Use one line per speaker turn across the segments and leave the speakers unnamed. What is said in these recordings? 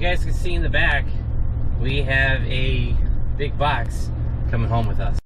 guys can see in the back, we have a big box coming home with us.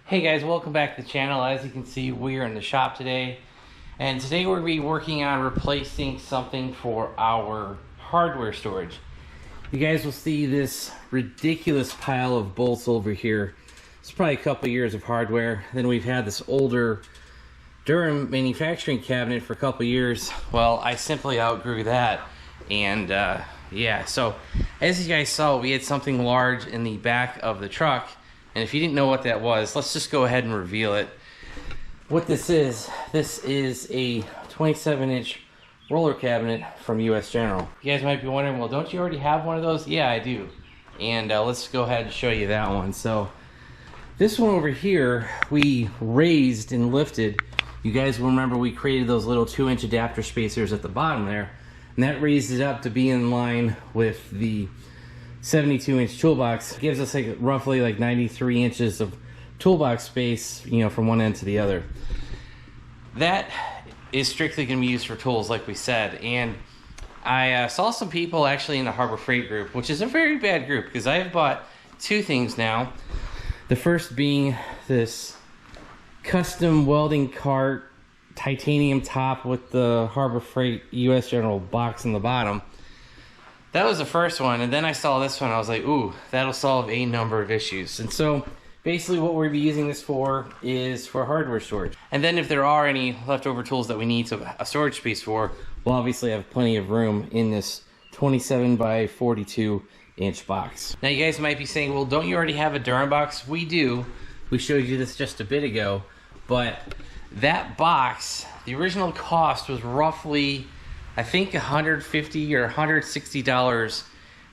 Hey guys, welcome back to the channel. As you can see, we are in the shop today, and today we're going to be working on replacing something for our hardware storage. You guys will see this ridiculous pile of bolts over here. It's probably a couple years of hardware. Then we've had this older Durham manufacturing cabinet for a couple years. Well, I simply outgrew that, and yeah, so as you guys saw, we had something large in the back of the truck. And if you didn't know what that was, let's just go ahead and reveal it. What this is a 27-inch roller cabinet from US General. You guys might be wondering, well, don't you already have one of those? Yeah, I do. And let's go ahead and show you that one. So this one over here, we raised and lifted. You guys will remember we created those little 2-inch adapter spacers at the bottom there. And that raised it up to be in line with the 72-inch toolbox. It gives us like roughly like 93 inches of toolbox space, you know, from one end to the other. That is strictly going to be used for tools, like we said. And I saw some people actually in the Harbor Freight group, which is a very bad group because I have bought two things now. The first being this custom welding cart titanium top with the Harbor Freight US General box in the bottom. That was the first one, and then I saw this one. I was like, ooh, that'll solve a number of issues. And so basically what we'll be using this for is for hardware storage. And then if there are any leftover tools that we need a storage space for, we'll obviously have plenty of room in this 27 by 42 inch box. Now you guys might be saying, well, don't you already have a Durham box? We do. We showed you this just a bit ago. But that box, the original cost was roughly, I think, $150 or $160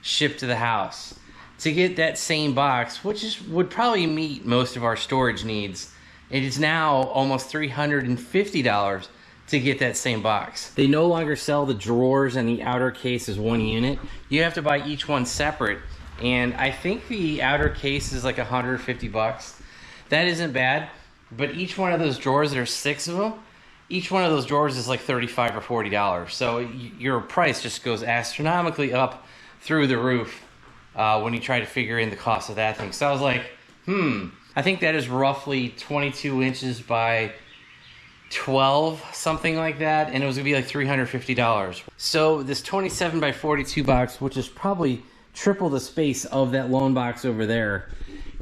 shipped to the house. To get that same box, which would probably meet most of our storage needs, it is now almost $350 to get that same box. They no longer sell the drawers and the outer case as one unit. You have to buy each one separate, and I think the outer case is like $150. That isn't bad, but each one of those drawers, there's 6 of them. Each one of those drawers is like $35 or $40. So your price just goes astronomically up through the roof when you try to figure in the cost of that thing. So I was like, I think that is roughly 22 inches by 12, something like that. And it was gonna be like $350. So this 27 by 42 box, which is probably triple the space of that lone box over there.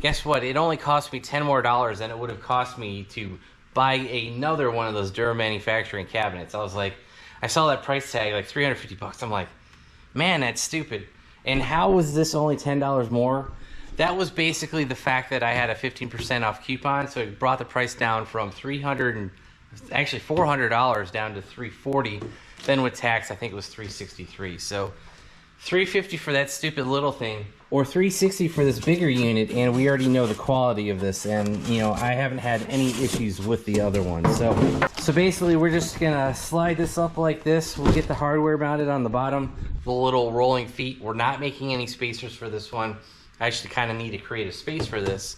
Guess what? It only cost me $10 more than it would have cost me to buy another one of those Durham manufacturing cabinets. I was like, I saw that price tag, like $350. I'm like, man, that's stupid. And how was this only $10 more? That was basically the fact that I had a 15% off coupon, so it brought the price down from $400 down to $340. Then with tax, I think it was $363. So $350 for that stupid little thing, or $360 for this bigger unit, and we already know the quality of this, and you know, I haven't had any issues with the other one. So basically we're just gonna slide this up like this. We'll get the hardware mounted on the bottom, the little rolling feet. We're not making any spacers for this one. I actually kind of need to create a space for this,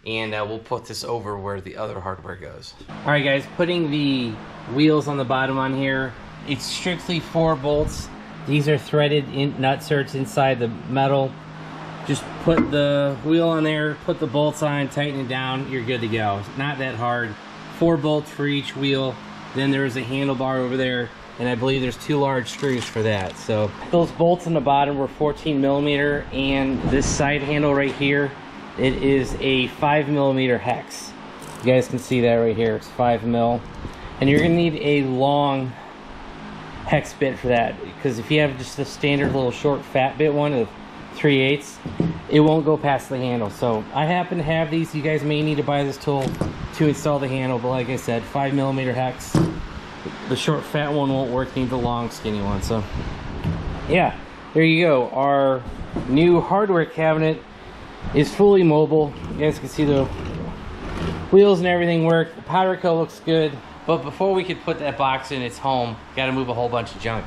and we'll put this over where the other hardware goes. All right guys, putting the wheels on the bottom on here. It's strictly 4 bolts. These are threaded nut certs inside the metal. Just put the wheel on there, put the bolts on, tighten it down, you're good to go. It's not that hard. 4 bolts for each wheel. Then there's a handlebar over there, and I believe there's 2 large screws for that. So those bolts on the bottom were 14mm, and this side handle right here, it is a 5mm hex. You guys can see that right here, it's 5mm. And you're gonna need a long hex bit for that, because if you have just the standard little short fat bit one of 3/8, it won't go past the handle. So I happen to have these. You guys may need to buy this tool to install the handle, but like I said, 5mm hex. The short fat one won't work, need the long skinny one. So yeah, there you go. Our new hardware cabinet is fully mobile. You guys can see the wheels and everything work. The powder coat looks good. But before we could put that box in its home, got to move a whole bunch of junk.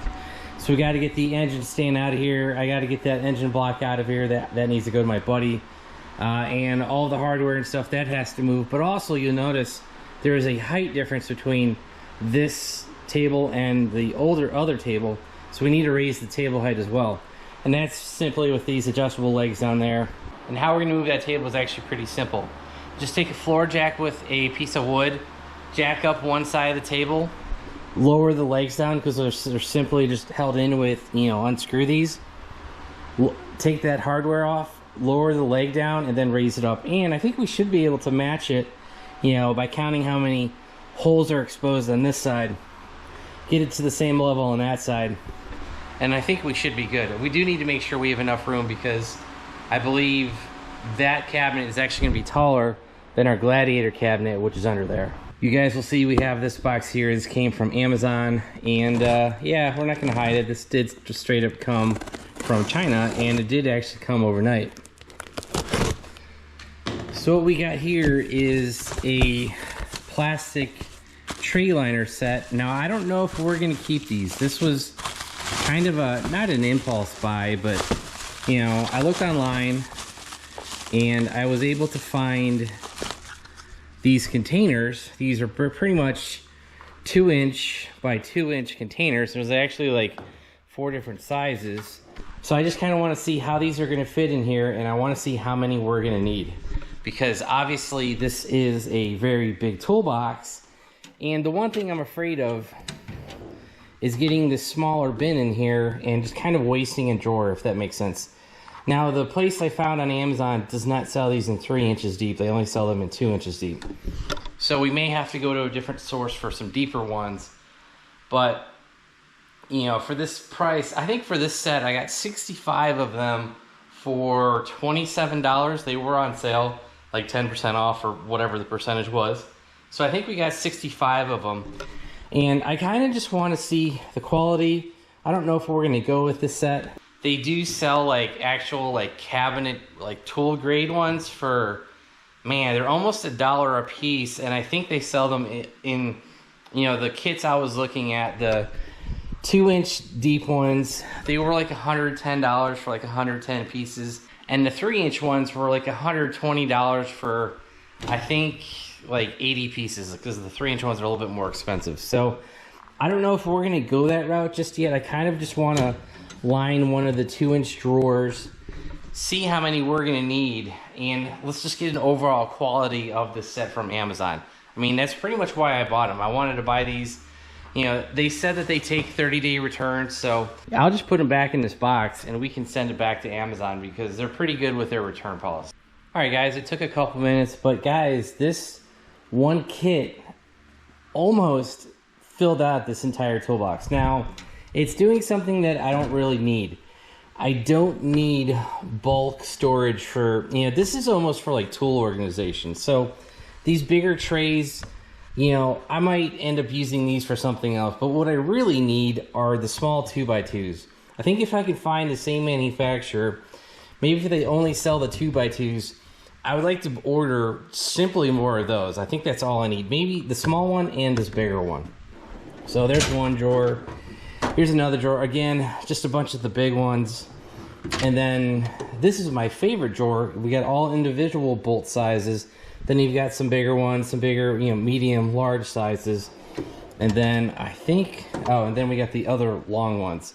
So we got to get the engine stand out of here. I got to get that engine block out of here. That needs to go to my buddy. And all the hardware and stuff, that has to move. But also you'll notice there is a height difference between this table and the other table. So we need to raise the table height as well. And that's simply with these adjustable legs down there. And how we're gonna move that table is actually pretty simple. Just take a floor jack with a piece of wood, jack up one side of the table, lower the legs down because they're simply just held in with, you know, unscrew these. Take that hardware off, lower the leg down, and then raise it up. And I think we should be able to match it, you know, by counting how many holes are exposed on this side. Get it to the same level on that side. And I think we should be good. We do need to make sure we have enough room because I believe that cabinet is actually gonna be taller than our Gladiator cabinet, which is under there. You guys will see we have this box here. This came from Amazon, and yeah, we're not gonna hide it. This did just straight up come from China, and it did actually come overnight. So what we got here is a plastic tray liner set. Now I don't know if we're gonna keep these. This was kind of not an impulse buy, but you know, I looked online and I was able to find these containers. These are pretty much 2-inch by 2-inch containers. There's actually like 4 different sizes. So I just kind of want to see how these are going to fit in here, and I want to see how many we're going to need, because obviously this is a very big toolbox. And the one thing I'm afraid of is getting this smaller bin in here and just kind of wasting a drawer, if that makes sense. Now, the place I found on Amazon does not sell these in 3 inches deep. They only sell them in 2 inches deep. So we may have to go to a different source for some deeper ones. But, you know, for this price, I think for this set, I got 65 of them for $27. They were on sale, like 10% off or whatever the percentage was. So I think we got 65 of them. And I kind of just want to see the quality. I don't know if we're going to go with this set. They do sell like actual like cabinet, like tool grade ones for, man, they're almost $1 a piece. And I think they sell them in, you know, the kits I was looking at, the 2-inch deep ones, they were like $110 for like 110 pieces. And the 3-inch ones were like $120 for, I think, like 80 pieces, because the 3-inch ones are a little bit more expensive. So I don't know if we're gonna go that route just yet. I kind of just want to line one of the 2-inch drawers, see how many we're gonna need, and let's just get an overall quality of this set from Amazon. I mean, that's pretty much why I bought them. I wanted to buy these. You know, they said that they take 30-day returns, so I'll just put them back in this box and we can send it back to Amazon because they're pretty good with their return policy. All right, guys, it took a couple minutes, but guys, this one kit almost filled out this entire toolbox. Now, it's doing something that I don't really need. I don't need bulk storage for, you know, this is almost for like tool organization. So these bigger trays, you know, I might end up using these for something else, but what I really need are the small 2x2s. I think if I could find the same manufacturer, maybe if they only sell the 2x2s, I would like to order simply more of those. I think that's all I need. Maybe the small one and this bigger one. So there's one drawer. Here's another drawer. Again, just a bunch of the big ones. And then this is my favorite drawer. We got all individual bolt sizes. Then you've got some bigger ones, some bigger, you know, medium, large sizes. And then I think, oh, and then we got the other long ones.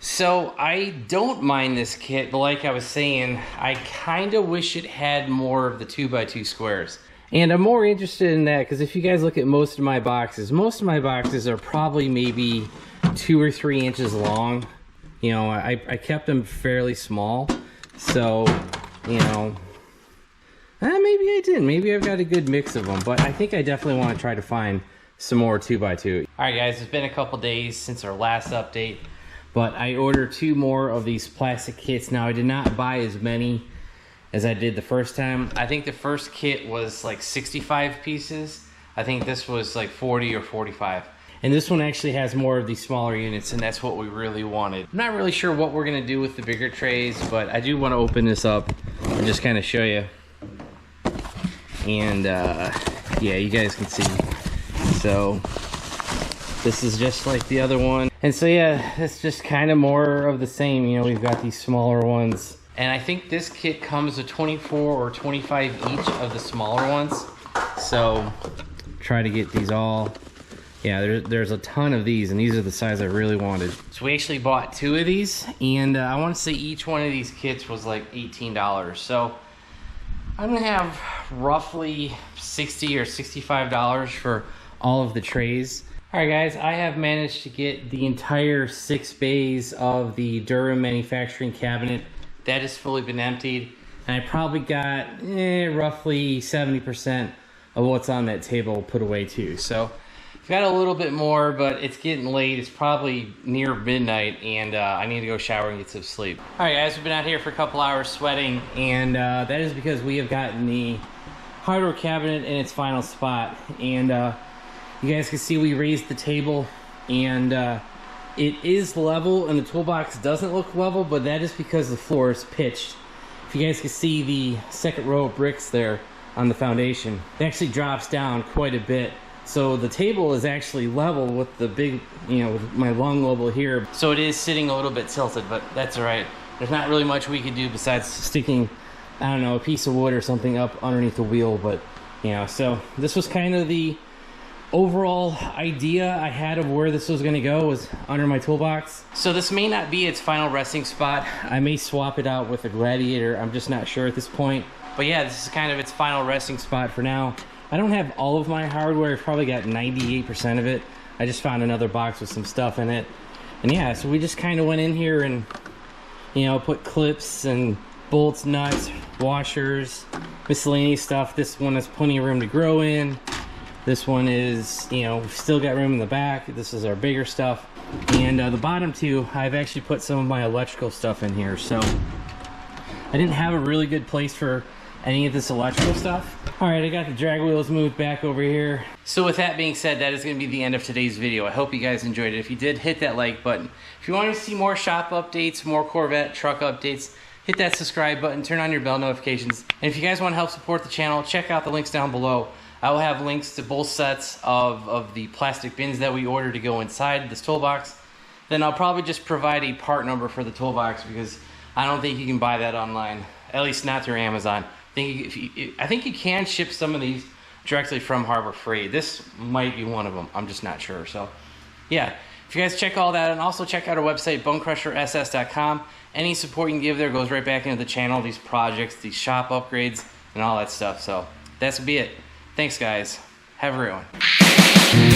So I don't mind this kit, but like I was saying, I kind of wish it had more of the 2x2 squares. And I'm more interested in that because if you guys look at most of my boxes are probably maybe 2 or 3 inches long. You know, I kept them fairly small. So, you know, maybe I didn't. Maybe I've got a good mix of them, but I think I definitely want to try to find some more 2x2. All right, guys, it's been a couple days since our last update, but I ordered 2 more of these plastic kits. Now, I did not buy as many as I did the first time. I think the first kit was like 65 pieces. I think this was like 40 or 45. And this one actually has more of these smaller units, and that's what we really wanted. I'm not really sure what we're gonna do with the bigger trays, but I do wanna open this up and just kind of show you. And yeah, you guys can see. So This is just like the other one. And so yeah, it's just kind of more of the same. You know, we've got these smaller ones. And I think this kit comes with 24 or 25 each of the smaller ones. So try to get these all. Yeah, there's a ton of these, and these are the size I really wanted. So we actually bought 2 of these, and I want to say each one of these kits was like $18. So I'm gonna have roughly $60 or $65 for all of the trays. All right, guys, I have managed to get the entire 6 bays of the Durham manufacturing cabinet. That has fully been emptied, and I probably got roughly 70% of what's on that table put away too. So I've got a little bit more, but it's getting late. It's probably near midnight, and I need to go shower and get some sleep. All right, guys, we've been out here for a couple hours sweating, and that is because we have gotten the hardware cabinet in its final spot. And you guys can see we raised the table, and it is level, and the toolbox doesn't look level, but that is because the floor is pitched. If you guys can see the second row of bricks there on the foundation, it actually drops down quite a bit. So the table is actually level with the big, you know, with my lung level here. So it is sitting a little bit tilted, but that's all right. There's not really much we could do besides sticking, I don't know, a piece of wood or something up underneath the wheel. But, you know, so this was kind of the overall idea I had of where this was going to go, was under my toolbox. So this may not be its final resting spot. I may swap it out with a Gladiator. I'm just not sure at this point. But yeah, this is kind of its final resting spot for now. I don't have all of my hardware. I've probably got 98% of it. I just found another box with some stuff in it. And yeah, so we just kind of went in here and, you know, put clips and bolts, nuts, washers, miscellaneous stuff. This one has plenty of room to grow in. This one is, you know, we've still got room in the back. This is our bigger stuff. And the bottom two, I've actually put some of my electrical stuff in here. So I didn't have a really good place for any of this electrical stuff. All right, I got the drag wheels moved back over here. So with that being said, that is gonna be the end of today's video. I hope you guys enjoyed it. If you did, hit that like button. If you want to see more shop updates, more Corvette truck updates, hit that subscribe button, turn on your bell notifications. And if you guys want to help support the channel, check out the links down below. I will have links to both sets of the plastic bins that we ordered to go inside this toolbox. Then I'll probably just provide a part number for the toolbox, because I don't think you can buy that online, at least not through Amazon. I think you can ship some of these directly from Harbor Freight. This might be one of them. I'm just not sure. So yeah, if you guys check all that, and also check out our website, BonecrrusherSS.com. Any support you can give there goes right back into the channel, these projects, these shop upgrades, and all that stuff. So that's be it. Thanks, guys. Have a great one.